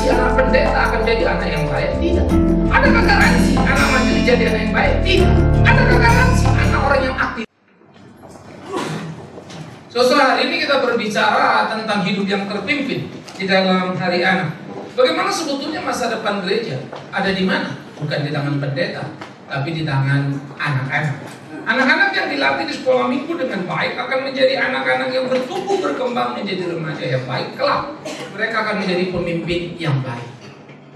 garansi anak pendeta akan jadi anak yang baik? Tidak. Adakah garansi anak majelis jadi anak yang baik? Tidak. Adakah garansi anak orang yang aktif? Saudara, hari ini kita berbicara tentang hidup yang terpimpin di dalam hari anak. Bagaimana sebetulnya masa depan gereja? Ada di mana? Bukan di tangan pendeta, tapi di tangan anak-anak. Anak-anak yang dilatih di sekolah minggu dengan baik akan menjadi anak-anak yang bertumbuh berkembang menjadi remaja yang baik. Kelak mereka akan menjadi pemimpin yang baik.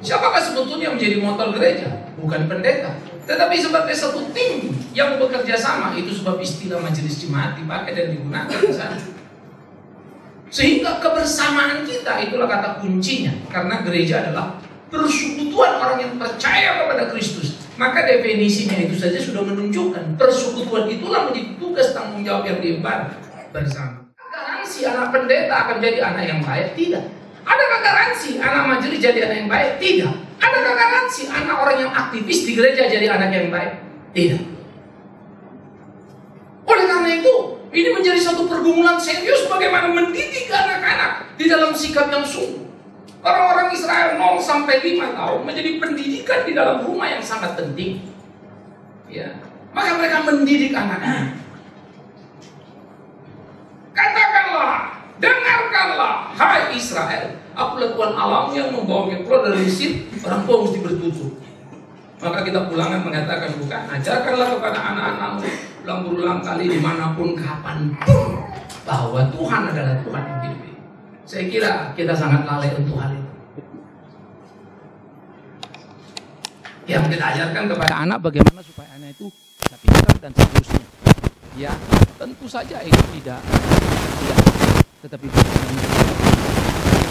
Siapakah sebetulnya menjadi motor gereja? Bukan pendeta, tetapi sebagai satu tim yang bekerja sama. Itu sebab istilah majelis jemaat dipakai dan digunakan di sana. Sehingga kebersamaan kita itulah kata kuncinya. Karena gereja adalah persekutuan orang yang percaya kepada Kristus. Maka definisinya itu saja sudah menunjukkan persekutuan itulah menjadi tugas tanggung jawab yang diemban bersama. Garansi anak pendeta akan jadi anak yang baik? Tidak. Adakah garansi anak majelis jadi anak yang baik? Tidak. Adakah garansi anak orang yang aktivis di gereja jadi anak yang baik? Tidak. Oleh karena itu, ini menjadi satu pergumulan serius bagaimana mendidik anak-anak di dalam sikap yang sungguh. Orang-orang Israel 0 sampai 5 tahun menjadi pendidikan di dalam rumah yang sangat penting. Ya, maka mereka mendidik anak-anak. Katakanlah, dengarkanlah, hai Israel, akulah Tuhan Allahmu yang membawamu keluar dari Mesir. Orang tua mesti bertutur. Maka kita pulangan mengatakan, bukan, ajarkanlah kepada anak-anakmu ulang berulang kali dimanapun kapanpun bahwa Tuhan adalah Tuhan yang hidup. Saya kira kita sangat lalai untuk hal itu. Yang kita ajarkan kepada anak bagaimana supaya anak itu bisa pintar dan seterusnya. Ya, tentu saja itu tidak, tetapi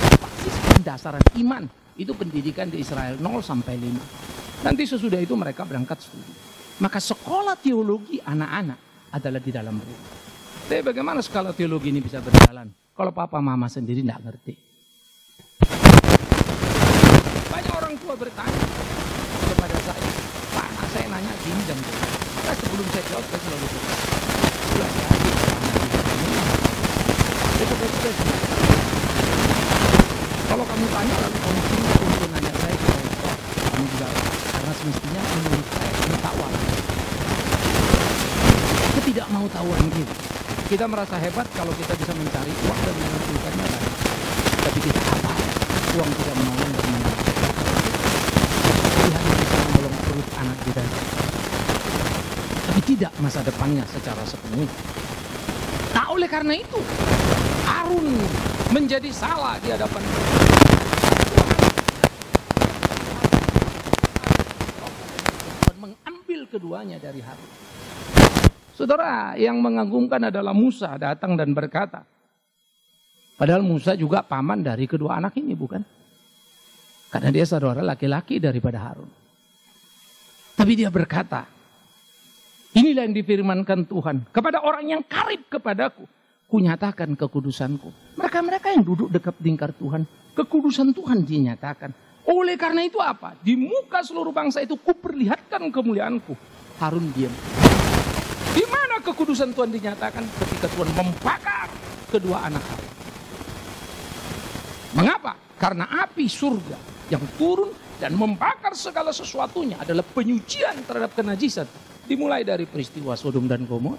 basis pendasaran iman itu pendidikan di Israel 0 sampai 5. Nanti sesudah itu mereka berangkat studi. Maka sekolah teologi anak-anak adalah di dalam rumah. Tapi bagaimana sekolah teologi ini bisa berjalan kalau papa mama sendiri tidak ngerti? Banyak orang tua bertanya kepada saya, Pak, saya nanya gini jam berapa? Nah, sebelum saya jawab, saya selalu berkata, sudah kalau kamu tanya lalu kamu untuk nanya saya, kamu juga karena semestinya menurut saya kamu tahu. Tidak mau tahuan gitu. Kita merasa hebat kalau kita bisa mencari uang dan mengumpulkannya. Tapi kita apa? Uang tidak menolong dan menolong. Tuhan bisa menolong perut anak kita. Tapi tidak masa depannya secara sepenuhnya. Nah, oleh karena itu Harun menjadi salah di hadapan Tuhan mengambil keduanya dari Harun. Saudara, yang mengagumkan adalah Musa datang dan berkata. Padahal Musa juga paman dari kedua anak ini, bukan? Karena dia saudara laki-laki daripada Harun. Tapi dia berkata, inilah yang difirmankan Tuhan. Kepada orang yang karib kepadaku, kunyatakan kekudusanku. Mereka-mereka yang duduk dekat lingkar Tuhan, kekudusan Tuhan dinyatakan. Oleh karena itu apa? Di muka seluruh bangsa itu kuperlihatkan kemuliaanku. Harun diam. Di mana kekudusan Tuhan dinyatakan? Ketika Tuhan membakar kedua anak Harun. Mengapa? Karena api surga yang turun dan membakar segala sesuatunya adalah penyucian terhadap kenajisan. Dimulai dari peristiwa Sodom dan Gomora.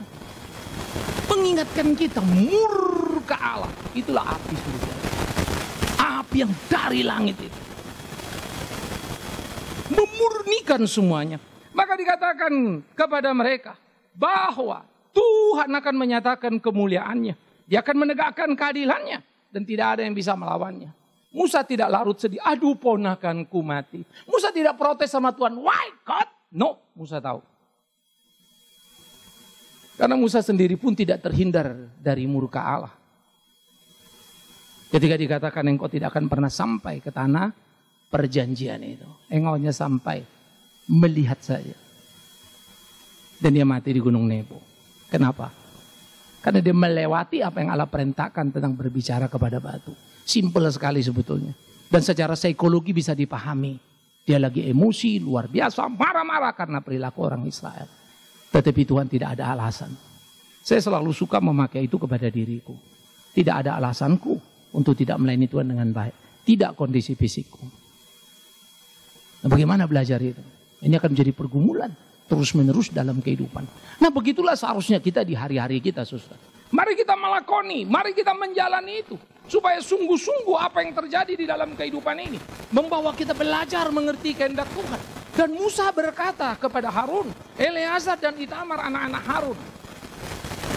Mengingatkan kita murka Allah. Itulah api surga. Api yang dari langit itu. Memurnikan semuanya. Maka dikatakan kepada mereka bahwa Tuhan akan menyatakan kemuliaannya. Dia akan menegakkan keadilannya. Dan tidak ada yang bisa melawannya. Musa tidak larut sedih. Aduh, ponakanku mati. Musa tidak protes sama Tuhan. Why God? No, Musa tahu. Karena Musa sendiri pun tidak terhindar dari murka Allah. Ketika dikatakan engkau tidak akan pernah sampai ke tanah perjanjian itu. Engkau hanya sampai melihat saja. Dan dia mati di Gunung Nebo. Kenapa? Karena dia melewati apa yang Allah perintahkan tentang berbicara kepada batu. Simpel sekali sebetulnya. Dan secara psikologi bisa dipahami. Dia lagi emosi luar biasa, marah-marah karena perilaku orang Israel. Tetapi Tuhan tidak ada alasan. Saya selalu suka memakai itu kepada diriku. Tidak ada alasanku untuk tidak melayani Tuhan dengan baik. Tidak kondisi fisikku. Nah, bagaimana belajar itu? Ini akan menjadi pergumulan terus-menerus dalam kehidupan. Nah, begitulah seharusnya kita di hari-hari kita, saudara. Mari kita melakoni, mari kita menjalani itu. Supaya sungguh-sungguh apa yang terjadi di dalam kehidupan ini membawa kita belajar mengerti kehendak Tuhan. Dan Musa berkata kepada Harun, Eleazar dan Itamar, anak-anak Harun,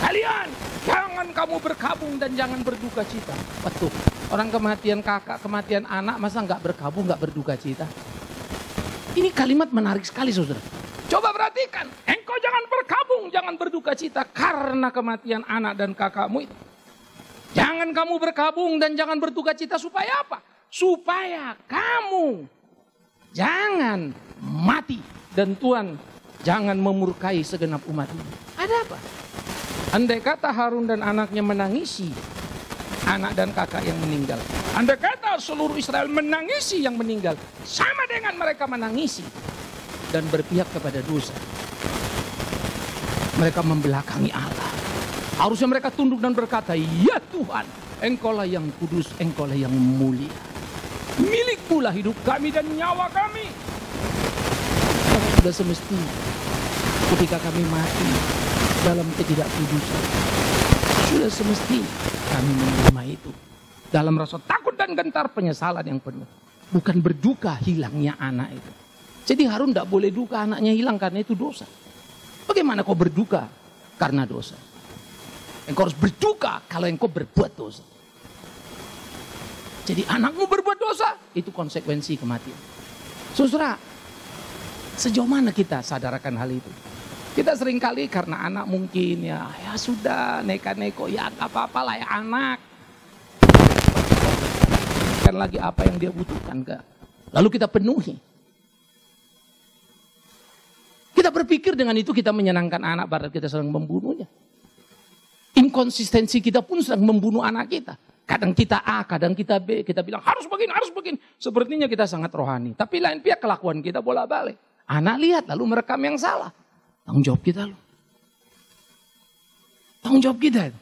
kalian jangan kamu berkabung dan jangan berduka cita. Betul. Orang kematian kakak, kematian anak, masa nggak berkabung, nggak berduka cita? Ini kalimat menarik sekali, saudara. Coba perhatikan, engkau jangan berkabung, jangan berduka cita karena kematian anak dan kakakmu itu. Jangan kamu berkabung dan jangan berduka cita supaya apa? Supaya kamu jangan mati dan Tuhan jangan memurkai segenap umat ini. Ada apa? Andai kata Harun dan anaknya menangisi anak dan kakak yang meninggal. Andai kata seluruh Israel menangisi yang meninggal. Sama dengan mereka menangisi dan berpihak kepada dosa. Mereka membelakangi Allah. Harusnya mereka tunduk dan berkata, ya Tuhan, engkaulah yang kudus, engkaulah yang mulia. Milikmu lah hidup kami dan nyawa kami. Sudah semestinya ketika kami mati dalam ketidakkudusan, sudah semestinya kami menerima itu dalam rasa takut dan gentar penyesalan yang penuh. Bukan berduka hilangnya anak itu. Jadi Harun tidak boleh duka anaknya hilang karena itu dosa. Bagaimana kau berduka karena dosa? Engkau harus berduka kalau engkau berbuat dosa. Jadi anakmu berbuat dosa, itu konsekuensi kematian. Saudara, sejauh mana kita sadarkan hal itu? Kita seringkali karena anak mungkin ya sudah neka-neko, ya gak apa-apa lah ya anak. Kan lagi apa yang dia butuhkan ke. Lalu kita penuhi. Kita berpikir dengan itu kita menyenangkan anak, padahal kita sedang membunuhnya. Inkonsistensi kita pun sedang membunuh anak kita. Kadang kita A, kadang kita B. Kita bilang harus begini, harus begini. Sepertinya kita sangat rohani. Tapi lain pihak kelakuan kita bolak-balik. Anak lihat lalu merekam yang salah. Tanggung jawab kita loh. Tanggung jawab kita itu.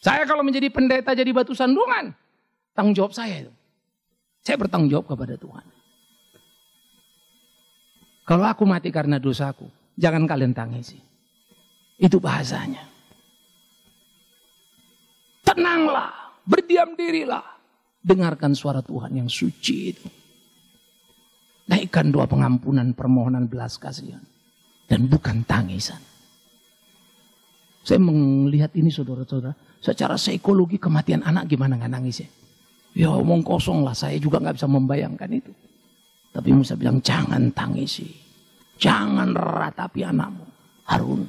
Saya kalau menjadi pendeta jadi batu sandungan. Tanggung jawab saya itu. Saya bertanggung jawab kepada Tuhan. Kalau aku mati karena dosaku, jangan kalian tangisi. Itu bahasanya. Tenanglah, berdiam dirilah. Dengarkan suara Tuhan yang suci itu. Naikkan doa pengampunan, permohonan belas kasihan. Dan bukan tangisan. Saya melihat ini saudara-saudara. Secara psikologi kematian anak gimana nggak nangis ya? Ya omong kosong lah, saya juga nggak bisa membayangkan itu. Tapi Musa bilang jangan tangisi. Jangan ratapi anakmu, Harun.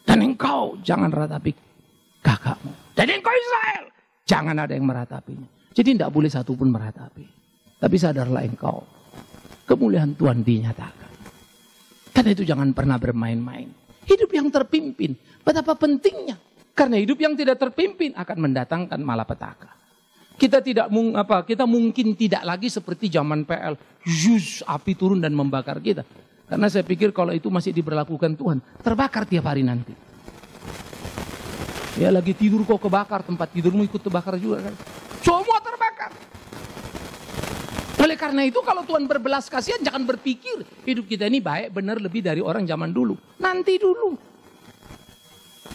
Dan engkau jangan ratapi kakakmu. Dan engkau Israel, jangan ada yang meratapinya. Jadi tidak boleh satu pun meratapi. Tapi sadarlah engkau, kemuliaan Tuhan dinyatakan. Karena itu jangan pernah bermain-main. Hidup yang terpimpin, betapa pentingnya. Karena hidup yang tidak terpimpin akan mendatangkan malapetaka. Kita mungkin tidak lagi seperti zaman PL, api turun dan membakar kita. Karena saya pikir kalau itu masih diberlakukan Tuhan, terbakar tiap hari nanti. Ya lagi tidur kok kebakar, tempat tidurmu ikut terbakar juga kan. Semua terbakar. Oleh karena itu kalau Tuhan berbelas kasihan jangan berpikir hidup kita ini baik benar lebih dari orang zaman dulu. Nanti dulu.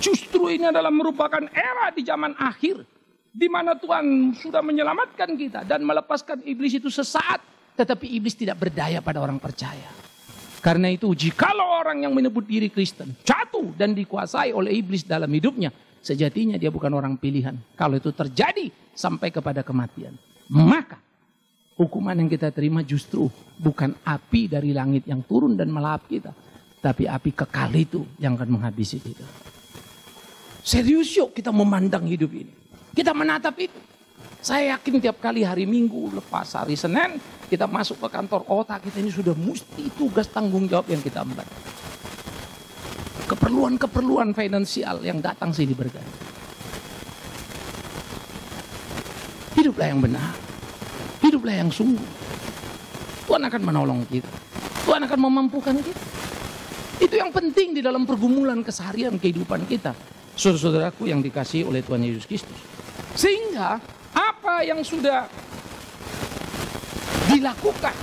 Justru ini adalah merupakan era di zaman akhir. Di mana Tuhan sudah menyelamatkan kita dan melepaskan iblis itu sesaat. Tetapi iblis tidak berdaya pada orang percaya. Karena itu jikalau orang yang menyebut diri Kristen jatuh dan dikuasai oleh iblis dalam hidupnya. Sejatinya dia bukan orang pilihan. Kalau itu terjadi sampai kepada kematian. Maka hukuman yang kita terima justru bukan api dari langit yang turun dan melahap kita. Tapi api kekal itu yang akan menghabisi kita. Serius yuk kita memandang hidup ini. Kita menatap itu. Saya yakin tiap kali hari Minggu lepas hari Senin kita masuk ke kantor otak kita ini sudah mesti tugas tanggung jawab yang kita emban. Keperluan-keperluan finansial yang datang sini berganti. Hiduplah yang benar. Hiduplah yang sungguh. Tuhan akan menolong kita. Tuhan akan memampukan kita. Itu yang penting di dalam pergumulan keseharian kehidupan kita. Saudara-saudaraku yang dikasihi oleh Tuhan Yesus Kristus. Sehingga apa yang sudah dilakukan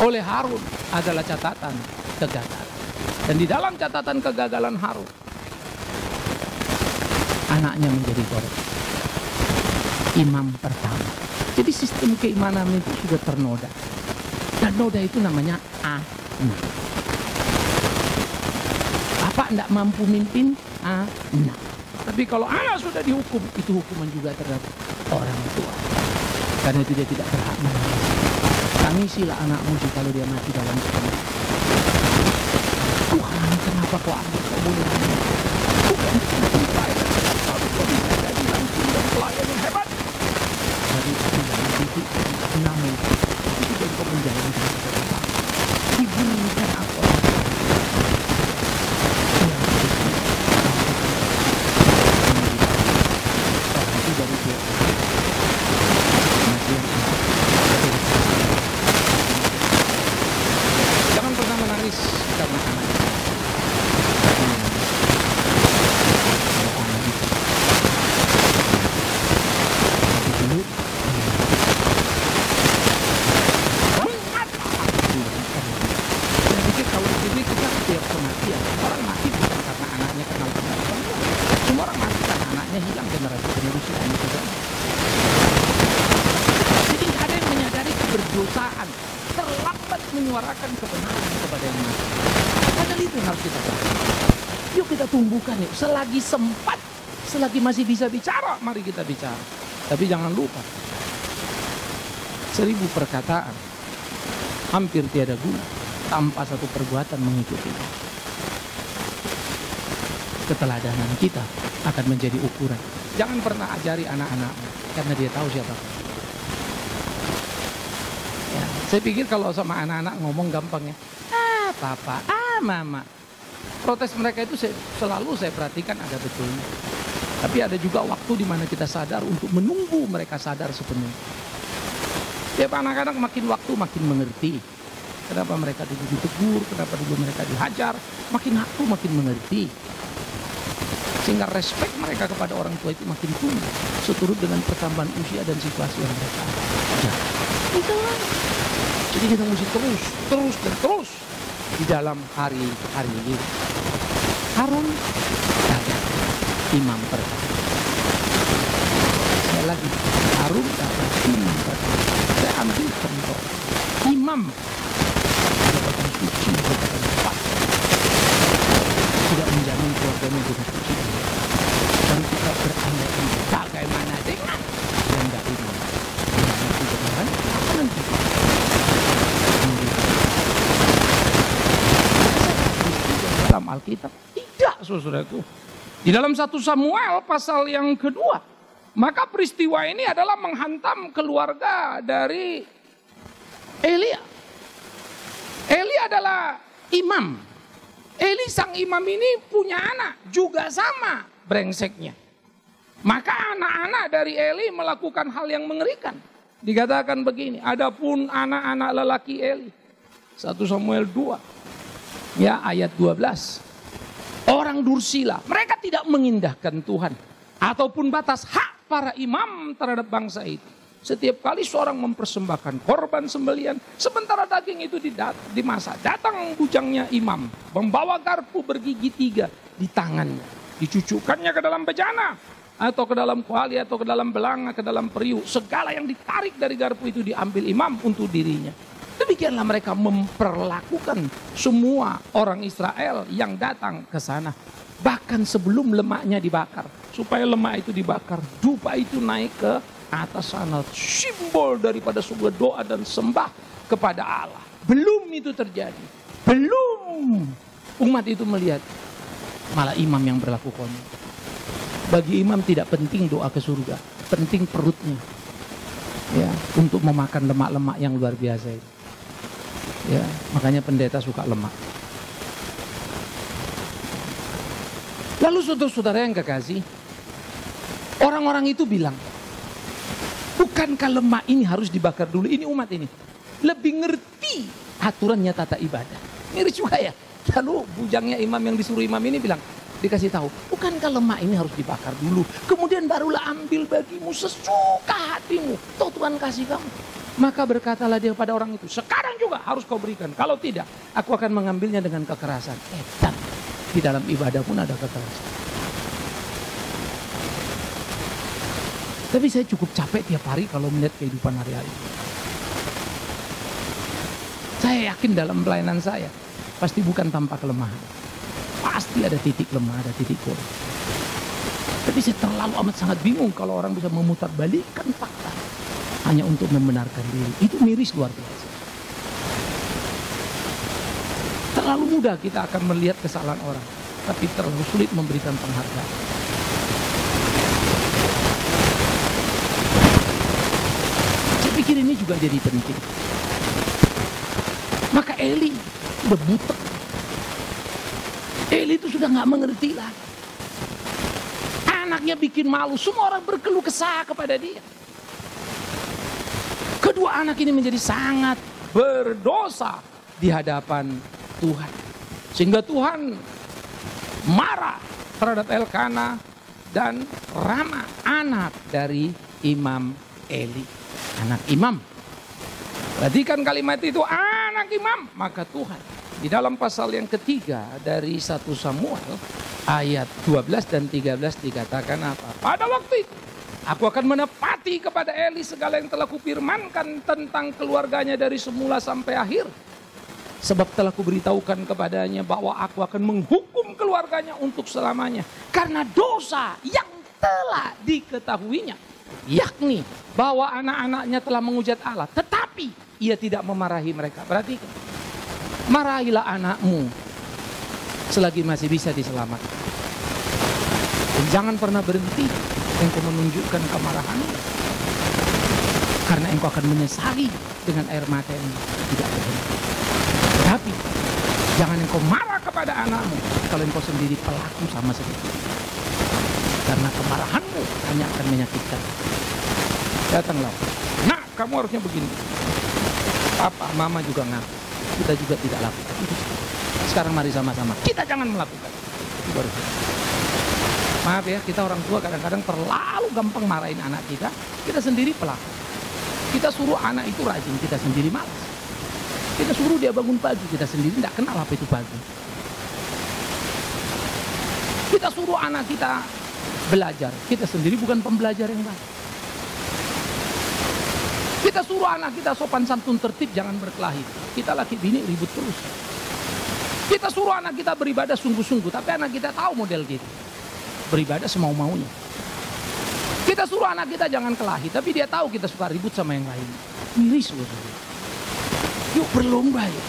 oleh Harun adalah catatan kegagalan. Dan di dalam catatan kegagalan Harun, anaknya menjadi korban, imam pertama. Jadi sistem keimanan itu sudah ternoda. Dan noda itu namanya anak. Bapak tidak mampu mimpin anak. Tapi kalau anak sudah dihukum, itu hukuman juga terhadap orang tua. Karena itu dia tidak berhak menangis. Tangisilah anakmu kalau dia mati dalam sekolah. Tuhan, kenapa kau ambil kemuliaan? Bukan kita yang kalau kau bisa jadi langsung dan pelayan yang hebat. Jadi dalam titik 6 itu juga kau menjalankan sesuatu. Diberikan apa? Jangan pernah menangis karena anak. Berdosaan, terlambat menyuarakan kebenaran kepada yang mati. Padahal itu yang harus kita lakukan. Yuk kita tumbuhkan yuk, selagi sempat, selagi masih bisa bicara, mari kita bicara. Tapi jangan lupa, 1000 perkataan hampir tiada guna tanpa satu perbuatan mengikutinya. Keteladanan kita akan menjadi ukuran. Jangan pernah ajari anak-anakmu karena dia tahu siapa. Saya pikir kalau sama anak-anak ngomong gampang ya. Papa, mama. Protes mereka itu selalu saya perhatikan ada betulnya. Tapi ada juga waktu di mana kita sadar untuk menunggu mereka sadar sepenuhnya. Tiap anak-anak makin waktu makin mengerti. Kenapa mereka dulu ditegur, kenapa dulu mereka dihajar. Makin waktu makin mengerti. Sehingga respek mereka kepada orang tua itu makin tumbuh. Seturut dengan pertambahan usia dan situasi yang mereka ada. Itu lah. Jadi kita mesti terus di dalam hari-hari ini. Harun adalah imam pertama. Sekali lagi, Harun adalah imam pertama. Saya ambil contoh. Imam jabatan suci, jabatan tepat. Tidak menjamin keluarganya jadi suci. Dan kita berandai bagaimana dengan yang tidak imam. Yang kebenaran, apa nanti? Dalam Alkitab tidak, saudaraku. Di dalam 1 Samuel pasal yang kedua, maka peristiwa ini adalah menghantam keluarga dari Elia. Eli adalah imam. Eli sang imam ini punya anak juga sama brengseknya. Maka anak-anak dari Eli melakukan hal yang mengerikan. Dikatakan begini, adapun anak-anak lelaki Eli, 1 Samuel 2 ya ayat 12. Orang dursila, mereka tidak mengindahkan Tuhan ataupun batas hak para imam terhadap bangsa itu. Setiap kali seorang mempersembahkan korban sembelian, sementara daging itu dimasak, datang bujangnya imam, membawa garpu bergigi 3 di tangannya, dicucukkannya ke dalam bejana atau ke dalam kuali atau ke dalam belanga, ke dalam periuk. Segala yang ditarik dari garpu itu diambil imam untuk dirinya. Demikianlah mereka memperlakukan semua orang Israel yang datang ke sana. Bahkan sebelum lemaknya dibakar. Supaya lemak itu dibakar, dupa itu naik ke atas sana. Simbol daripada sebuah doa dan sembah kepada Allah. Belum itu terjadi. Belum umat itu melihat. Malah imam yang berlaku konyol. Bagi imam tidak penting doa ke surga. Penting perutnya. Ya, untuk memakan lemak-lemak yang luar biasa itu. Ya, makanya pendeta suka lemak. Lalu saudara-saudara yang kekasih, orang-orang itu bilang, bukankah lemak ini harus dibakar dulu? Ini umat ini lebih ngerti aturannya tata ibadah. Miris juga ya. Lalu bujangnya imam yang disuruh imam ini bilang, dikasih tahu, bukankah lemak ini harus dibakar dulu? Kemudian barulah ambil bagimu sesuka hatimu. Toh Tuhan kasih kamu. Maka berkatalah dia pada orang itu, sekarang juga harus kau berikan. Kalau tidak, aku akan mengambilnya dengan kekerasan. Edan. Di dalam ibadah pun ada kekerasan. Tapi saya cukup capek tiap hari kalau melihat kehidupan hari-hari. Saya yakin dalam pelayanan saya, pasti bukan tanpa kelemahan. Pasti ada titik lemah, ada titik kurang. Tapi saya terlalu amat sangat bingung kalau orang bisa memutarbalikkan fakta hanya untuk membenarkan diri. Itu miris luar biasa. Terlalu mudah kita akan melihat kesalahan orang, tapi terlalu sulit memberikan penghargaan. Saya pikir ini juga jadi penting. Maka Eli udah butek. Eli itu sudah nggak mengerti lagi. Anaknya bikin malu, semua orang berkeluh kesah kepada dia. Kedua anak ini menjadi sangat berdosa di hadapan Tuhan. Sehingga Tuhan marah terhadap Elkana dan Rama, anak dari Imam Eli. Anak imam. Perhatikan kalimat itu, anak imam. Maka Tuhan di dalam pasal yang ketiga dari 1 Samuel ayat 12 dan 13 dikatakan apa? Pada waktu itu aku akan menepati kepada Eli segala yang telah kupirmankan tentang keluarganya dari semula sampai akhir. Sebab telah kuberitahukan kepadanya bahwa aku akan menghukum keluarganya untuk selamanya. Karena dosa yang telah diketahuinya. Yakni bahwa anak-anaknya telah menghujat Allah. Tetapi ia tidak memarahi mereka. Perhatikan. Marahilah anakmu selagi masih bisa diselamatkan. Dan jangan pernah berhenti engkau menunjukkan kemarahanmu. Karena engkau akan menyesali dengan air mata yang tidak berhenti. Tapi jangan engkau marah kepada anakmu kalau engkau sendiri pelaku sama seperti itu. Karena kemarahanmu hanya akan menyakitkan. Datanglah. Nah, kamu harusnya begini. Papa, mama juga ngaku. Kita juga tidak lakukan. Sekarang mari sama-sama. Kita jangan melakukan. Itu baru. Maaf ya, kita orang tua kadang-kadang terlalu gampang marahin anak kita. Kita sendiri pelaku. Kita suruh anak itu rajin, kita sendiri malas. Kita suruh dia bangun pagi, kita sendiri tidak kenal apa itu pagi. Kita suruh anak kita belajar, kita sendiri bukan pembelajar yang baik. Kita suruh anak kita sopan santun tertib, jangan berkelahi. Kita laki bini ribut terus. Kita suruh anak kita beribadah sungguh-sungguh, tapi anak kita tahu model gitu. Beribadah semau-maunya. Kita suruh anak kita jangan kelahi, tapi dia tahu kita suka ribut sama yang lain. Miris loh. Yuk berlomba ya.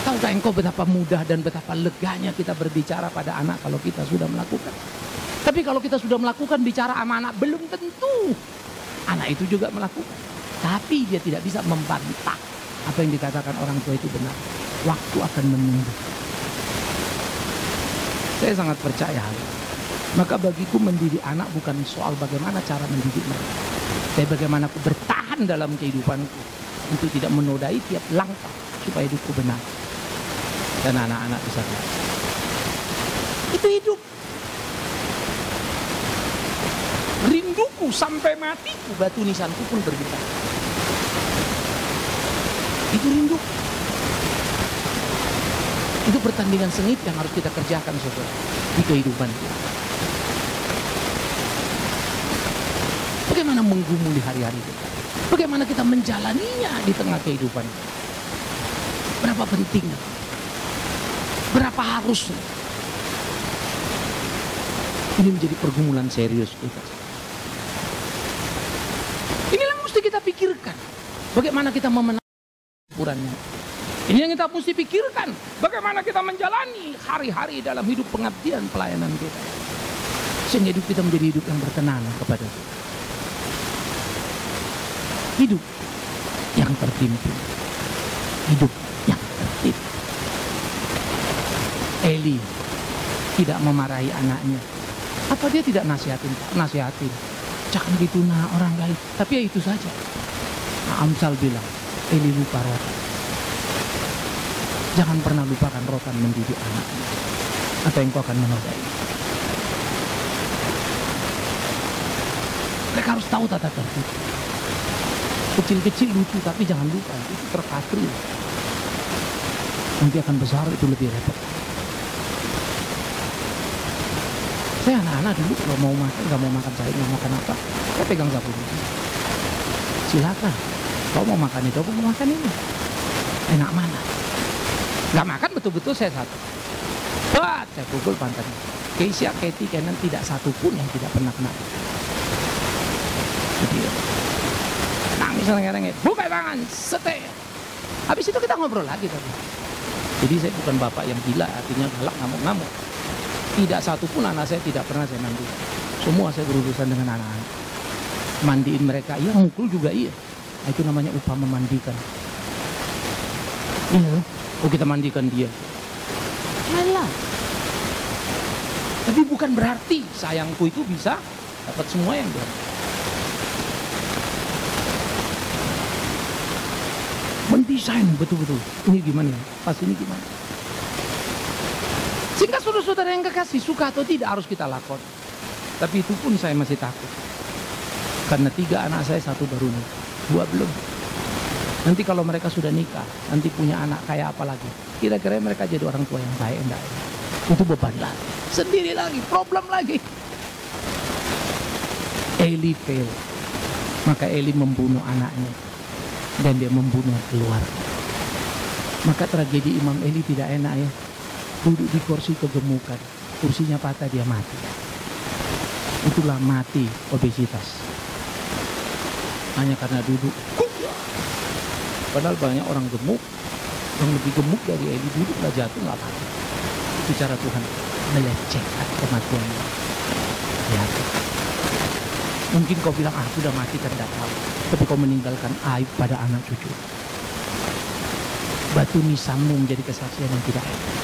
Tahukah engkau betapa mudah dan betapa leganya kita berbicara pada anak kalau kita sudah melakukan. Tapi kalau kita sudah melakukan, bicara sama anak belum tentu anak itu juga melakukan. Tapi dia tidak bisa membantah apa yang dikatakan orang tua itu benar. Waktu akan menunggu. Saya sangat percaya hal ini. Maka bagiku mendidik anak bukan soal bagaimana cara mendidik mereka. Tapi bagaimana aku bertahan dalam kehidupanku untuk tidak menodai tiap langkah supaya hidupku benar. Dan anak-anak bisa belajar. Itu hidup. Rinduku sampai matiku, batu nisanku pun berbicara. Itu rindu. Itu pertandingan sengit yang harus kita kerjakan saudara di kehidupan kita. Bagaimana menggumuli hari-hari kita? Bagaimana kita menjalaninya di tengah kehidupan kita? Berapa pentingnya? Berapa harusnya? Ini menjadi pergumulan serius kita. Inilah yang mesti kita pikirkan. Bagaimana kita memenangkan ukurannya. Ini yang kita mesti pikirkan. Bagaimana kita menjalani hari-hari dalam hidup pengabdian pelayanan kita. Sehingga hidup kita menjadi hidup yang berkenan kepada Tuhan. Hidup yang terpimpin. Hidup yang tertib. Eli tidak memarahi anaknya. Apa dia tidak nasihatin? Nasihatin. Jangan gitu nah orang lain. Tapi ya itu saja. Nah, Amsal bilang, Eli lupa rotan. Jangan pernah lupakan rotan mendidik anaknya. Atau engkau akan menodai. Mereka harus tahu tata tertib. Kecil-kecil lucu, tapi jangan lupa itu terpatri. Nanti akan besar itu lebih repot. Saya anak-anak dulu kalau mau makan, nggak mau makan saya, mau makan apa, saya pegang sapu. Silakan. Kau mau makan itu, aku mau makan ini. Enak mana? Nggak makan betul-betul saya satu. Wah, saya pukul pantatnya. Keisha, Katie, Kenan tidak satu pun yang tidak pernah kena. Jadi, nangis ngereng-ngereng, buka tangan, setek. Habis itu kita ngobrol lagi tadi. Jadi saya bukan bapak yang gila, artinya galak ngamuk-ngamuk. Tidak satu pun anak saya tidak pernah saya mandi. Semua saya berurusan dengan anak-anak. Mandiin mereka, iya, mukul juga iya. Nah, itu namanya upah memandikan. Iya, oh kita mandikan dia. Alah. Tapi bukan berarti sayangku itu bisa dapat semua yang dia. Mendesain betul-betul. Ini gimana ya? Pas ini gimana? Sehingga saudara-saudara yang kekasih, suka atau tidak harus kita lakukan. Tapi itu pun saya masih takut. Karena 3 anak saya, 1 baru nikah, 2 belum. Nanti kalau mereka sudah nikah, nanti punya anak kayak apa lagi? Kira-kira mereka jadi orang tua yang baik enggak? Itu beban lagi. Sendiri lagi, problem lagi. Eli fail. Maka Eli membunuh anaknya. Dan dia membunuh keluarga. Maka tragedi Imam Eli tidak enak ya. Duduk di kursi kegemukan, kursinya patah, dia mati. Itulah mati obesitas. Hanya karena duduk. Padahal banyak orang gemuk, yang lebih gemuk dari Eli, duduklah jatuh nggak apa-apa. Itu cara Tuhan melecehkan kematiannya. Ya. Mungkin kau bilang, sudah mati kan tidak tahu. Tapi kau meninggalkan aib pada anak cucu. Batu nisanmu menjadi kesaksian yang tidak enak.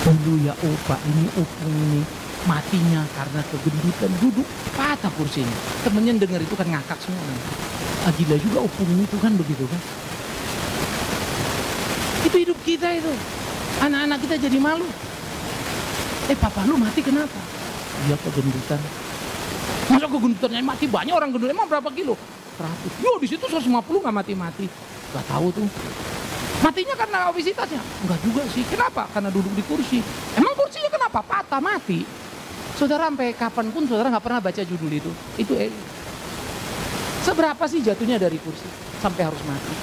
Dulu ya opa, ini opung ini matinya karena kegendutan, duduk patah kursinya. Temennya dengar itu kan ngakak semua. Gila juga opung itu kan begitu kan. Itu hidup kita itu. Anak-anak kita jadi malu. Papa lu mati kenapa? Dia kegendutan. Masa kegendutannya mati? Banyak orang gendut. Emang berapa kilo? 100. Yo di situ 150 nggak mati-mati. Gak tahu tuh. Matinya karena obesitasnya? Enggak juga sih. Kenapa? Karena duduk di kursi. Emang kursinya kenapa? Patah mati. Saudara sampai kapanpun saudara nggak pernah baca judul itu. Itu seberapa sih jatuhnya dari kursi sampai harus mati?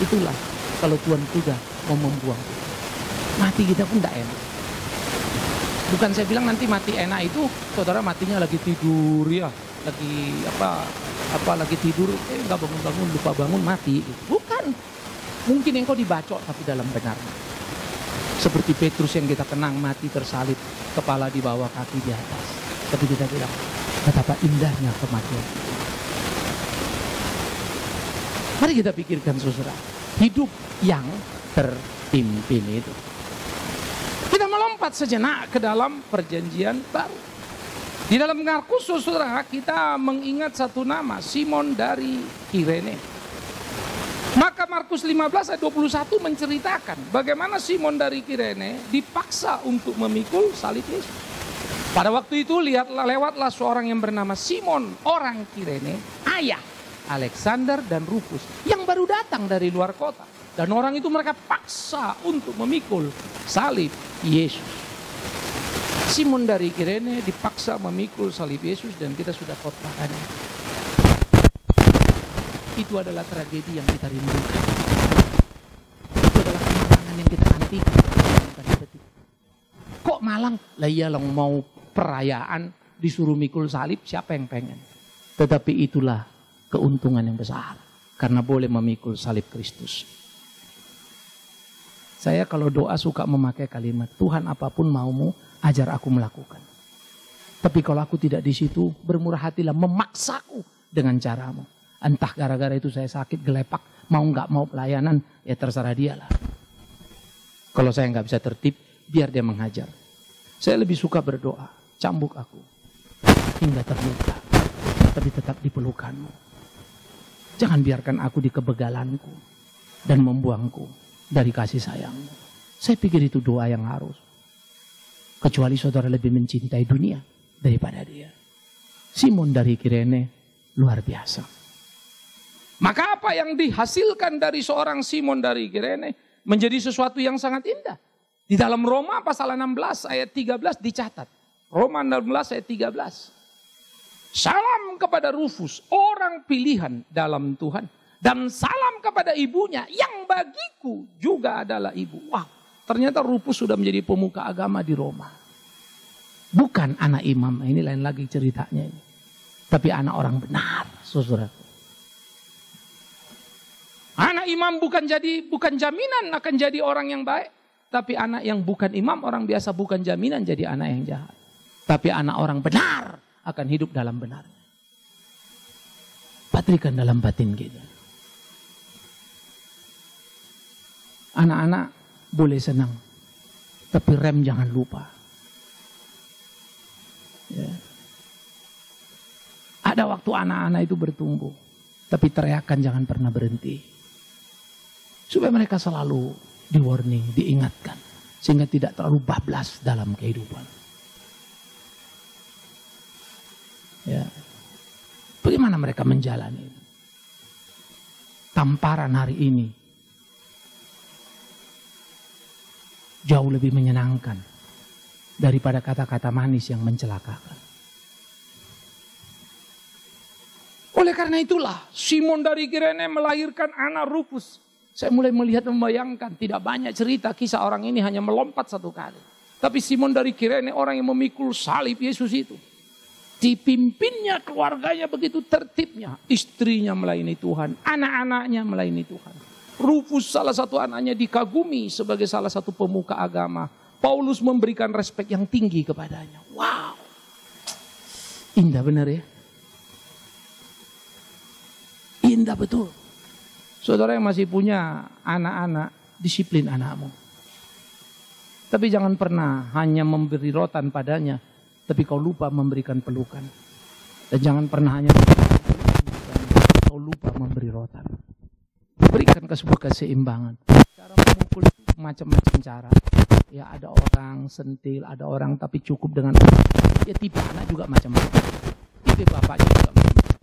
Itulah kalau Tuhan sudah mau membuang. Mati kita pun tidak enak. Bukan saya bilang nanti mati enak itu saudara matinya lagi tidur ya, lagi lagi tidur, nggak bangun-bangun, lupa bangun mati. Bukan. Mungkin engkau dibacok tapi dalam benar. Seperti Petrus yang kita kenang mati tersalib, kepala di bawah, kaki di atas. Tapi kita bilang betapa indahnya kematian. Mari kita pikirkan saudara, hidup yang terpimpin itu. Kita melompat sejenak ke dalam perjanjian baru. Di dalam Markus saudara kita mengingat satu nama, Simon dari Kirene. Maka Markus 15 ayat 21 menceritakan bagaimana Simon dari Kirene dipaksa untuk memikul salib Yesus. Pada waktu itu lewatlah seorang yang bernama Simon orang Kirene, ayah Alexander dan Rufus yang baru datang dari luar kota. Dan orang itu mereka paksa untuk memikul salib Yesus. Simon dari Kirene dipaksa memikul salib Yesus dan kita sudah khotbahkannya. Itu adalah tragedi yang kita rindukan. Itu adalah kemenangan yang kita nantikan. Kok malang? Lah iyalah mau perayaan disuruh mikul salib, siapa yang pengen? Tetapi itulah keuntungan yang besar. Karena boleh memikul salib Kristus. Saya kalau doa suka memakai kalimat, Tuhan apapun maumu, ajar aku melakukan. Tapi kalau aku tidak di situ, bermurah hatilah memaksaku dengan caramu. Entah gara-gara itu saya sakit, gelepak, mau nggak mau pelayanan, ya terserah dia lah. Kalau saya nggak bisa tertib, biar dia menghajar. Saya lebih suka berdoa, cambuk aku, hingga terluka, tapi tetap di pelukanmu. Jangan biarkan aku di kebegalanku, dan membuangku dari kasih sayangmu. Saya pikir itu doa yang harus. Kecuali saudara lebih mencintai dunia daripada dia. Simon dari Kirene luar biasa. Maka apa yang dihasilkan dari seorang Simon dari Kirene menjadi sesuatu yang sangat indah. Di dalam Roma pasal 16 ayat 13 dicatat. Roma 16 ayat 13. Salam kepada Rufus, orang pilihan dalam Tuhan. Dan salam kepada ibunya yang bagiku juga adalah ibu. Wah, ternyata Rufus sudah menjadi pemuka agama di Roma. Bukan anak imam, ini lain lagi ceritanya ini. Tapi anak orang benar, saudaraku. Anak imam bukan jaminan akan jadi orang yang baik. Tapi anak yang bukan imam, orang biasa bukan jaminan jadi anak yang jahat. Tapi anak orang benar akan hidup dalam benarnya. Patrikan dalam batin kita. Anak-anak boleh senang. Tapi rem jangan lupa. Ya. Ada waktu anak-anak itu bertumbuh. Tapi teriakan jangan pernah berhenti. Supaya mereka selalu di warning, diingatkan. Sehingga tidak terlalu bablas dalam kehidupan. Ya. Bagaimana mereka menjalani itu? Tamparan hari ini jauh lebih menyenangkan daripada kata-kata manis yang mencelakakan. Oleh karena itulah Simon dari Kirene melahirkan anak Rufus. Saya mulai melihat membayangkan tidak banyak cerita kisah orang ini hanya melompat satu kali. Tapi Simon dari Kirene orang yang memikul salib Yesus itu. Dipimpinnya keluarganya begitu tertibnya. Istrinya melayani Tuhan, anak-anaknya melayani Tuhan. Rufus salah satu anaknya dikagumi sebagai salah satu pemuka agama. Paulus memberikan respek yang tinggi kepadanya. Wow. Indah benar ya. Indah betul. Saudara yang masih punya anak-anak, disiplin anakmu. Tapi jangan pernah hanya memberi rotan padanya, tapi kau lupa memberikan pelukan. Dan jangan pernah hanya kau lupa memberi rotan. Berikan ke sebuah keseimbangan. Cara memukul itu macam-macam cara. Ya ada orang sentil, ada orang tapi cukup dengan ya tipe anak juga macam-macam. Tipe bapaknya juga macam-macam.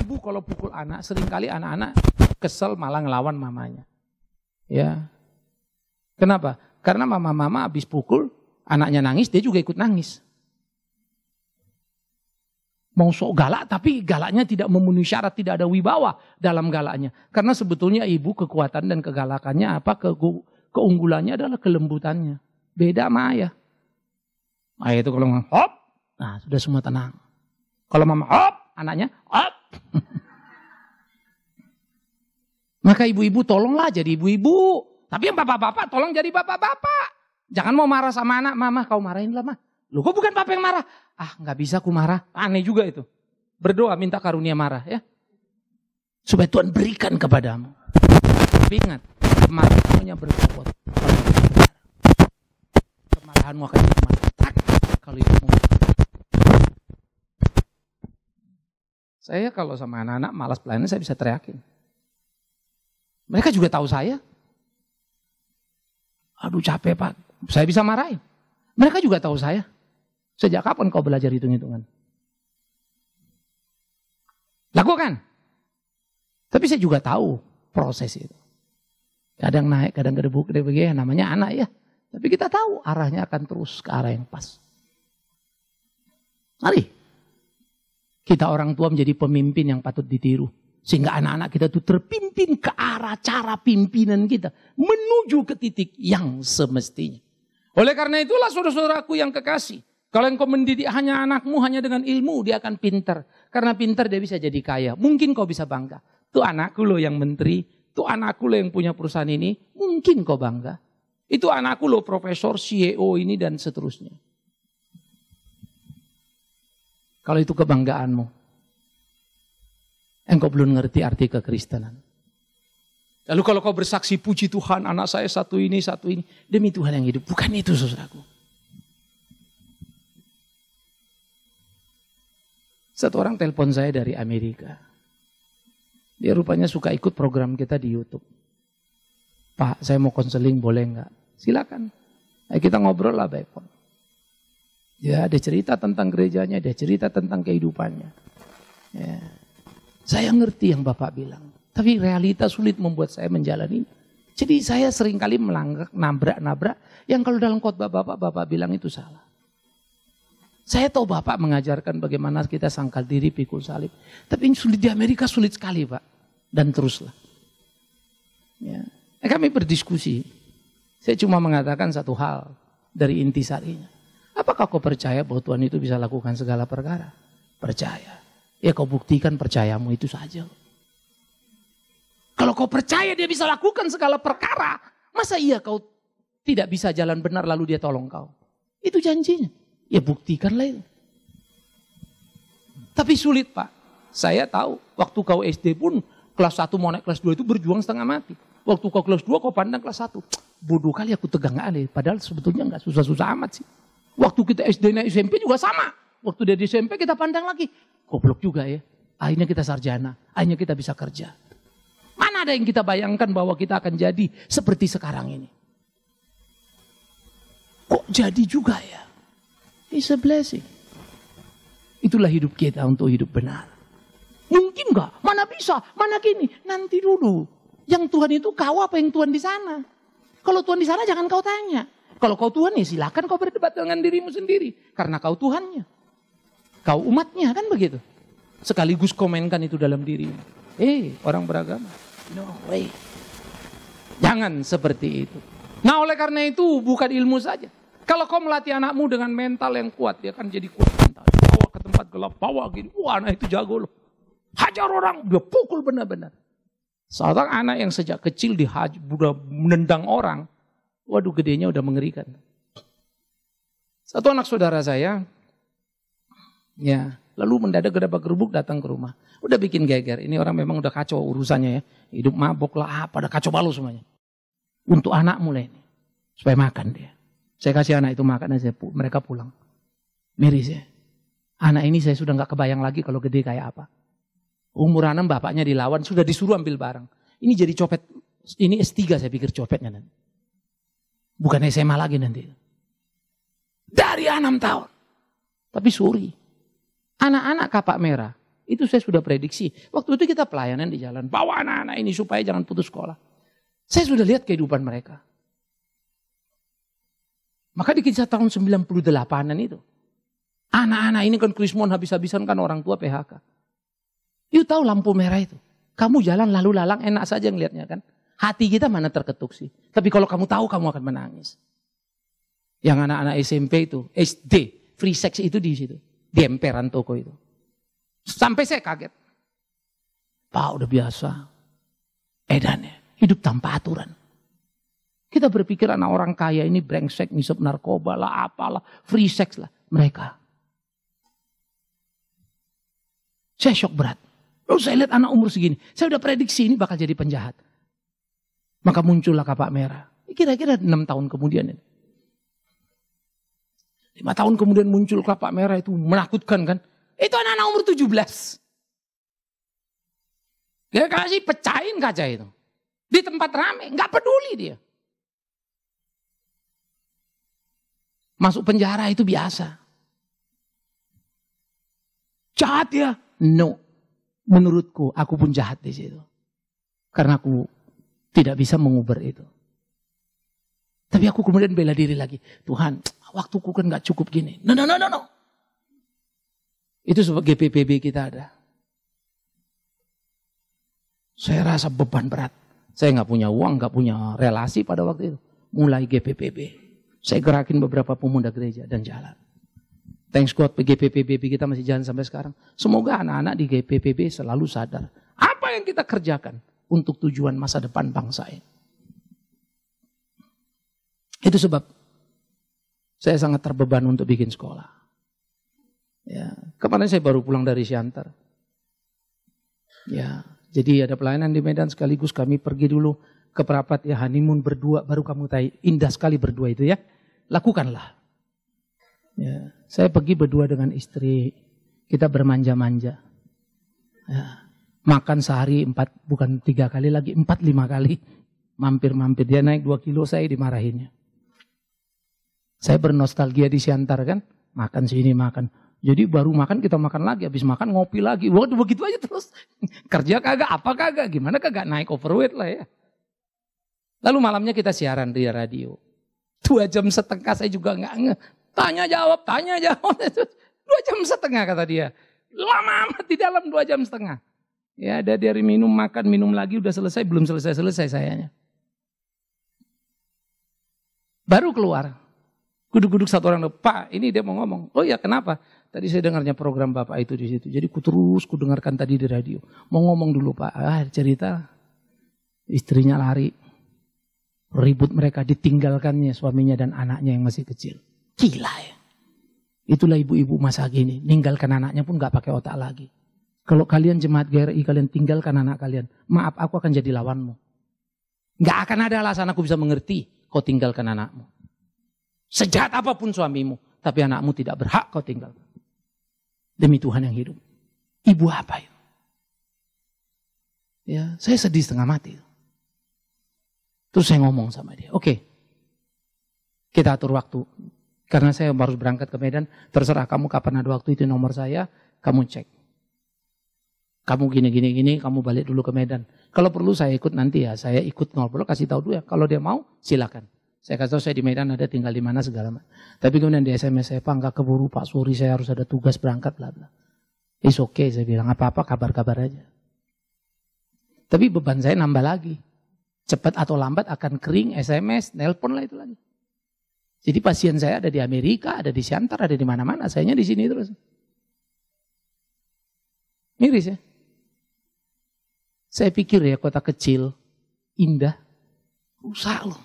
Ibu kalau pukul anak, seringkali anak-anak kesel malah ngelawan mamanya. Ya. Kenapa? Karena mama-mama habis pukul, anaknya nangis, dia juga ikut nangis. Mau sok galak, tapi galaknya tidak memenuhi syarat, tidak ada wibawa dalam galaknya. Karena sebetulnya ibu kekuatan dan kegalakannya apa? Keunggulannya adalah kelembutannya. Beda sama ayah. Ayah itu kalau ngomong, hop, nah sudah semua tenang. Kalau mama hop, anaknya hop. Maka ibu-ibu tolonglah jadi ibu-ibu. Tapi yang bapak-bapak tolong jadi bapak-bapak. Jangan mau marah sama anak, mama kau marahin lah mah. Loh kok bukan papa yang marah? Ah gak bisa aku marah, aneh juga itu. Berdoa minta karunia marah ya. Supaya Tuhan berikan kepadamu. Tapi ingat, kemarahanmu hanya berbobot. Kemarahanmu akan cuma tak kalau itu mau. Saya kalau sama anak-anak malas pelayanan saya bisa teriakin. Mereka juga tahu saya. Aduh capek pak, saya bisa marahin. Mereka juga tahu saya. Sejak kapan kau belajar hitung-hitungan? Lakukan. Tapi saya juga tahu proses itu. Kadang naik, kadang gedebuk, ya namanya anak ya. Tapi kita tahu arahnya akan terus ke arah yang pas. Mari. Kita orang tua menjadi pemimpin yang patut ditiru. Sehingga anak-anak kita itu terpimpin ke arah cara pimpinan kita. Menuju ke titik yang semestinya. Oleh karena itulah saudara-saudaraku yang kekasih. Kalau engkau mendidik hanya anakmu hanya dengan ilmu, dia akan pintar. Karena pintar dia bisa jadi kaya. Mungkin kau bisa bangga. Tuh anakku loh yang menteri. Tuh anakku loh yang punya perusahaan ini. Mungkin kau bangga. Itu anakku loh profesor, CEO ini dan seterusnya. Kalau itu kebanggaanmu. Engkau belum ngerti arti kekristenan. Lalu kalau kau bersaksi puji Tuhan anak saya satu ini. Demi Tuhan yang hidup. Bukan itu saudaraku. Satu orang telepon saya dari Amerika. Dia rupanya suka ikut program kita di YouTube. Pak, saya mau konseling boleh nggak? Silakan. Ayo kita ngobrol lah by phone. Ya, dia cerita tentang gerejanya, dia cerita tentang kehidupannya. Ya. Saya ngerti yang Bapak bilang, tapi realita sulit membuat saya menjalani. Jadi saya seringkali melanggar, nabrak-nabrak, yang kalau dalam khotbah Bapak bilang itu salah. Saya tahu Bapak mengajarkan bagaimana kita sangkal diri, pikul salib. Tapi ini sulit di Amerika, sulit sekali Pak. Dan teruslah. Ya. Kami berdiskusi. Saya cuma mengatakan satu hal dari intisarinya. Apakah kau percaya bahwa Tuhan itu bisa lakukan segala perkara? Percaya. Ya kau buktikan percayamu itu saja. Kalau kau percaya dia bisa lakukan segala perkara, masa iya kau tidak bisa jalan benar lalu dia tolong kau? Itu janjinya. Ya buktikanlah itu. Tapi sulit Pak. Saya tahu waktu kau SD pun kelas 1 mau naik kelas 2 itu berjuang setengah mati. Waktu kau kelas 2 kau pandang kelas 1. Bodoh kali aku tegang kali. Padahal sebetulnya enggak susah-susah amat sih. Waktu kita SD naik SMP juga sama. Waktu dia di SMP kita pandang lagi. Goblok juga ya. Akhirnya kita sarjana. Akhirnya kita bisa kerja. Mana ada yang kita bayangkan bahwa kita akan jadi seperti sekarang ini. Kok jadi juga ya? It's a blessing. Itulah hidup kita untuk hidup benar. Mungkin enggak? Mana bisa? Mana gini? Nanti dulu. Yang Tuhan itu kau apa yang Tuhan di sana? Kalau Tuhan di sana jangan kau tanya. Kalau kau Tuhan ya silakan kau berdebat dengan dirimu sendiri. Karena kau Tuhannya. Kau umatnya kan begitu. Sekaligus komenkan itu dalam dirimu. Orang beragama. No way. Jangan seperti itu. Nah oleh karena itu bukan ilmu saja. Kalau kau melatih anakmu dengan mental yang kuat. Dia akan jadi kuat mental. Bawa ke tempat gelap. Bawa gini. Wah anak itu jago loh. Hajar orang. Dia pukul benar-benar. Seorang anak yang sejak kecil udah menendang orang. Waduh gedenya udah mengerikan. Satu anak saudara saya, ya lalu mendadak gedabak-gerubuk datang ke rumah. Udah bikin geger, ini orang memang udah kacau urusannya ya. Hidup mabok lah, pada kacau balau semuanya. Untuk anak mulai ini, supaya makan dia. Saya kasih anak itu makan, mereka pulang. Miris ya, anak ini saya sudah gak kebayang lagi kalau gede kayak apa. Umur 6 bapaknya dilawan, sudah disuruh ambil barang. Ini jadi copet, ini S3 saya pikir copetnya nanti. Bukan SMA lagi nanti. Dari 6 tahun. Tapi sorry. Anak-anak kapak merah. Itu saya sudah prediksi. Waktu itu kita pelayanan di jalan. Bawa anak-anak ini supaya jangan putus sekolah. Saya sudah lihat kehidupan mereka. Maka di kisah tahun 98an itu. Anak-anak ini kan krismon habis-habisan kan orang tua PHK. You tahu lampu merah itu. Kamu jalan lalu lalang enak saja ngelihatnya kan. Hati kita mana terketuk sih. Tapi kalau kamu tahu kamu akan menangis. Yang anak-anak SMP itu, SD, free sex itu di situ. Di emperan toko itu. Sampai saya kaget. Pak udah biasa. Edannya, hidup tanpa aturan. Kita berpikir anak orang kaya ini brengsek, ngisep narkoba lah, apalah, free sex lah. Mereka. Saya shock berat. Lalu saya lihat anak umur segini. Saya udah prediksi ini bakal jadi penjahat. Maka muncullah kapak merah. Kira-kira 6 tahun kemudian. 5 tahun kemudian muncul kapak merah itu menakutkan kan. Itu anak-anak umur 17. Dia kasih pecahin kaca itu. Di tempat rame. Gak peduli dia. Masuk penjara itu biasa. Jahat ya? No. Menurutku aku pun jahat di situ. Karena aku tidak bisa mengubur itu. Tapi aku kemudian bela diri lagi. Tuhan, waktuku kan gak cukup gini. No. Itu sebab GPPB kita ada. Saya rasa beban berat. Saya gak punya uang, gak punya relasi pada waktu itu. Mulai GPPB. Saya gerakin beberapa pemuda gereja dan jalan. Thanks God GPPB kita masih jalan sampai sekarang. Semoga anak-anak di GPPB selalu sadar. Apa yang kita kerjakan untuk tujuan masa depan bangsa ini. Itu sebab saya sangat terbeban untuk bikin sekolah. Ya, kemarin saya baru pulang dari Siantar. Ya, jadi ada pelayanan di Medan sekaligus kami pergi dulu ke Perapat ya honeymoon berdua baru kamu tahu indah sekali berdua itu ya. Lakukanlah. Ya, saya pergi berdua dengan istri, kita bermanja-manja. Ya, makan sehari 4 bukan 3 kali lagi 4-5 kali. Mampir-mampir dia naik 2 kilo saya dimarahinnya. Saya bernostalgia di Siantar kan. Makan sini, makan. Jadi baru makan kita makan lagi, habis makan ngopi lagi. Waduh begitu aja terus. Kerja kagak, apa kagak, gimana kagak naik overweight lah ya. Lalu malamnya kita siaran di radio. 2 jam setengah saya juga nggak nge. Tanya jawab. 2 jam setengah kata dia. Lama amat di dalam 2 jam setengah. Ya ada dari minum, makan, minum lagi udah selesai, belum selesai sayanya. Baru keluar. Duduk-duduk satu orang, Pak ini dia mau ngomong. Oh ya kenapa? Tadi saya dengarnya program Bapak itu di situ. Jadi ku dengarkan tadi di radio. Mau ngomong dulu Pak. Cerita istrinya lari. Ribut mereka ditinggalkannya suaminya dan anaknya yang masih kecil. Gila ya. Itulah ibu-ibu masa gini. Ninggalkan anaknya pun gak pakai otak lagi. Kalau kalian jemaat GRI kalian tinggalkan anak kalian. Maaf aku akan jadi lawanmu. Gak akan ada alasan aku bisa mengerti kau tinggalkan anakmu. Sejahat apapun suamimu, tapi anakmu tidak berhak kau tinggalkan. Demi Tuhan yang hidup. Ibu apa itu? Ya, saya sedih setengah mati. Terus saya ngomong sama dia, oke, kita atur waktu. Karena saya harus berangkat ke Medan, terserah kamu kapan ada waktu, itu nomor saya, kamu cek. Kamu gini, kamu balik dulu ke Medan. Kalau perlu saya ikut nanti ya, saya ikut ngobrol, kasih tahu dulu ya. Kalau dia mau, silakan. Saya kasih tahu saya di Medan ada, tinggal di mana segala macam. Tapi kemudian di SMS saya, Pak nggak keburu Pak, sorry saya harus ada tugas berangkat bla bla. It's okay saya bilang, apa-apa kabar-kabar aja. Tapi beban saya nambah lagi. Cepat atau lambat akan kering, SMS, nelpon lah itu lagi. Jadi pasien saya ada di Amerika, ada di Siantar, ada di mana-mana. Sayanya di sini terus. Miris ya. Saya pikir ya kota kecil, indah, rusak loh.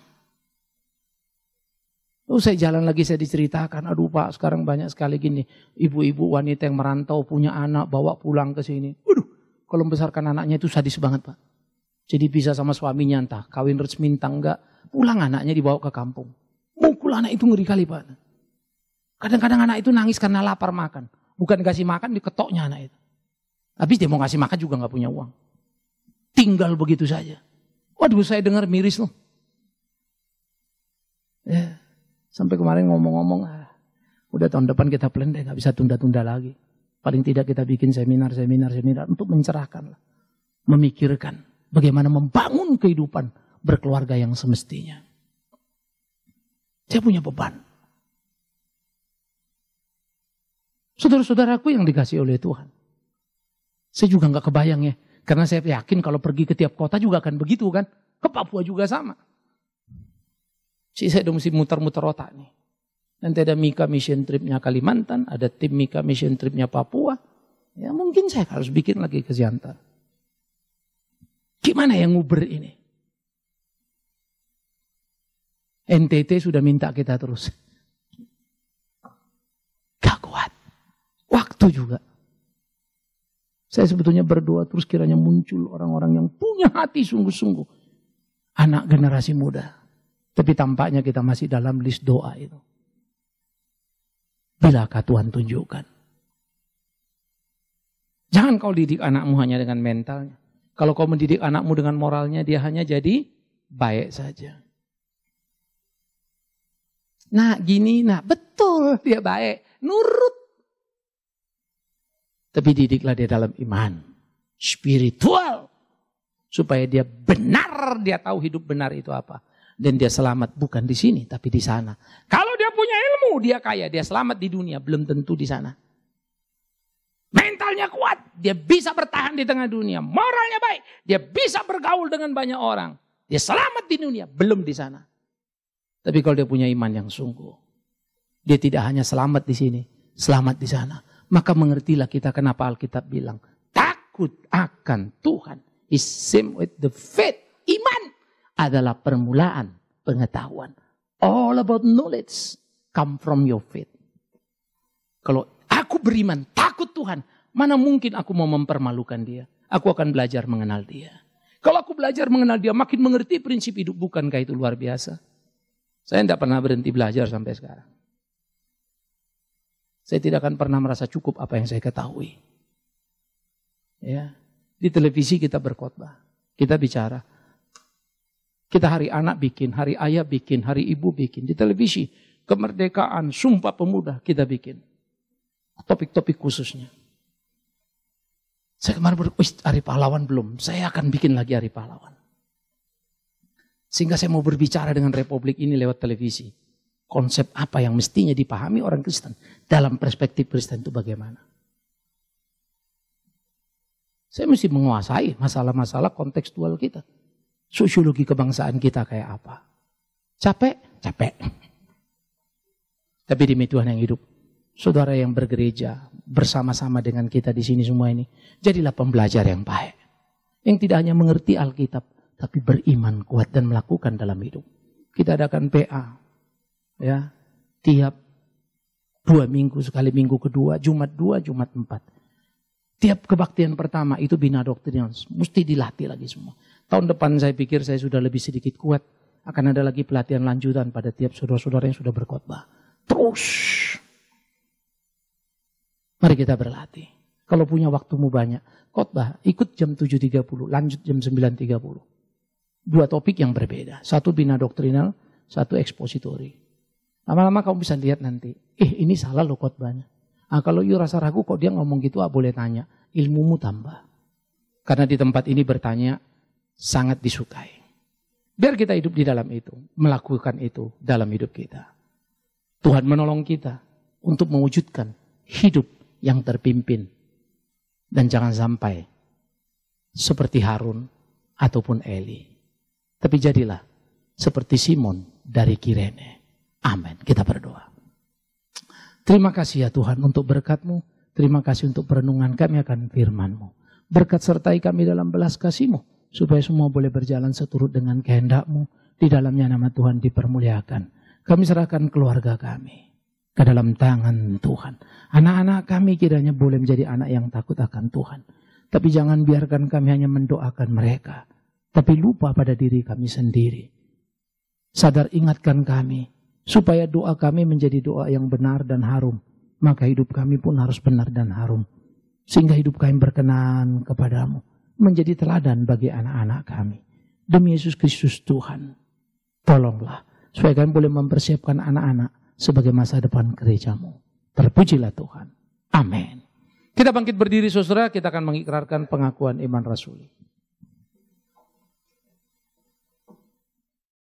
Lalu saya jalan lagi, saya diceritakan, aduh Pak sekarang banyak sekali gini. Ibu-ibu wanita yang merantau punya anak, bawa pulang ke sini. Waduh, kalau membesarkan anaknya itu sadis banget Pak. Jadi bisa sama suaminya entah, kawin resmi entah enggak, pulang anaknya dibawa ke kampung. Mukul anak itu ngeri kali Pak. Kadang-kadang anak itu nangis karena lapar makan. Bukan kasih makan, diketoknya anak itu. Habis dia mau ngasih makan juga nggak punya uang. Tinggal begitu saja. Waduh saya dengar miris loh. Ya. Sampai kemarin ngomong-ngomong, udah tahun depan kita plan deh, gak bisa tunda-tunda lagi. Paling tidak kita bikin seminar untuk mencerahkan, memikirkan bagaimana membangun kehidupan berkeluarga yang semestinya. Saya punya beban. Saudara-saudaraku yang dikasih oleh Tuhan. Saya juga gak kebayang ya, karena saya yakin kalau pergi ke tiap kota juga akan begitu kan. Ke Papua juga sama. Saya udah mesti muter-muter otak nih. Nanti ada Mika mission tripnya Kalimantan, ada tim Mika mission tripnya Papua. Ya mungkin saya harus bikin lagi ke Siantar. Gimana yang nguber ini? NTT sudah minta kita terus. Gak kuat. Waktu juga. Saya sebetulnya berdoa terus kiranya muncul orang-orang yang punya hati sungguh-sungguh. Anak generasi muda. Tapi tampaknya kita masih dalam list doa itu. Bilakah Tuhan tunjukkan? Jangan kau didik anakmu hanya dengan mentalnya. Kalau kau mendidik anakmu dengan moralnya, dia hanya jadi baik saja. Nah gini, nah betul dia baik. Nurut. Tapi didiklah dia dalam iman. Spiritual. Supaya dia benar, dia tahu hidup benar itu apa. Dan dia selamat bukan di sini tapi di sana. Kalau dia punya ilmu, dia kaya, dia selamat di dunia, belum tentu di sana. Mentalnya kuat, dia bisa bertahan di tengah dunia. Moralnya baik, dia bisa bergaul dengan banyak orang. Dia selamat di dunia, belum di sana. Tapi kalau dia punya iman yang sungguh, dia tidak hanya selamat di sini, selamat di sana. Maka mengertilah kita kenapa Alkitab bilang, takut akan Tuhan is same with the faith, iman. Adalah permulaan pengetahuan. All about knowledge come from your faith. Kalau aku beriman, takut Tuhan, mana mungkin aku mau mempermalukan dia. Aku akan belajar mengenal dia. Kalau aku belajar mengenal dia, makin mengerti prinsip hidup. Bukankah itu luar biasa? Saya tidak pernah berhenti belajar sampai sekarang. Saya tidak akan pernah merasa cukup apa yang saya ketahui. Ya, di televisi kita berkhotbah, kita bicara. Kita hari anak bikin, hari ayah bikin, hari ibu bikin. Di televisi, kemerdekaan, Sumpah Pemuda kita bikin. Topik-topik khususnya. Saya kemarin Hari Pahlawan belum, saya akan bikin lagi Hari Pahlawan. Sehingga saya mau berbicara dengan Republik ini lewat televisi. Konsep apa yang mestinya dipahami orang Kristen. Dalam perspektif Kristen itu bagaimana. Saya mesti menguasai masalah-masalah kontekstual kita. Sosiologi kebangsaan kita kayak apa. Capek? Capek. Tapi demi Tuhan yang hidup. Saudara yang bergereja bersama-sama dengan kita di sini semua ini. Jadilah pembelajar yang baik. Yang tidak hanya mengerti Alkitab. Tapi beriman kuat dan melakukan dalam hidup. Kita adakan PA. Ya, tiap 2 minggu, sekali minggu kedua, Jumat 2, Jumat 4. Tiap kebaktian pertama itu bina doktrinal. Mesti dilatih lagi semua. Tahun depan saya pikir saya sudah lebih sedikit kuat. Akan ada lagi pelatihan lanjutan pada tiap saudara-saudara yang sudah berkhotbah. Terus. Mari kita berlatih. Kalau punya waktumu banyak. Khotbah, ikut jam 7.30. Lanjut jam 9.30. 2 topik yang berbeda. Satu bina doktrinal, satu ekspositori. Lama-lama kamu bisa lihat nanti. Ini salah loh khotbahnya. Kalau you rasa ragu kok dia ngomong gitu, boleh tanya. Ilmumu tambah. Karena di tempat ini bertanya sangat disukai. Biar kita hidup di dalam itu. Melakukan itu dalam hidup kita. Tuhan menolong kita untuk mewujudkan hidup yang terpimpin. Dan jangan sampai seperti Harun ataupun Eli. Tapi jadilah seperti Simon dari Kirene. Amin. Kita berdoa. Terima kasih ya Tuhan untuk berkat-Mu. Terima kasih untuk perenungan kami akan firman-Mu. Berkat sertai kami dalam belas kasih-Mu. Supaya semua boleh berjalan seturut dengan kehendak-Mu. Di dalamnya nama Tuhan dipermuliakan. Kami serahkan keluarga kami ke dalam tangan Tuhan. Anak-anak kami kiranya boleh menjadi anak yang takut akan Tuhan. Tapi jangan biarkan kami hanya mendoakan mereka. Tapi lupa pada diri kami sendiri. Sadar ingatkan kami. Supaya doa kami menjadi doa yang benar dan harum. Maka hidup kami pun harus benar dan harum. Sehingga hidup kami berkenan kepadamu. Menjadi teladan bagi anak-anak kami. Demi Yesus Kristus Tuhan. Tolonglah. Supaya kami boleh mempersiapkan anak-anak. Sebagai masa depan gerejamu. Terpujilah Tuhan. Amin. Kita bangkit berdiri saudara. Kita akan mengikrarkan pengakuan iman rasuli.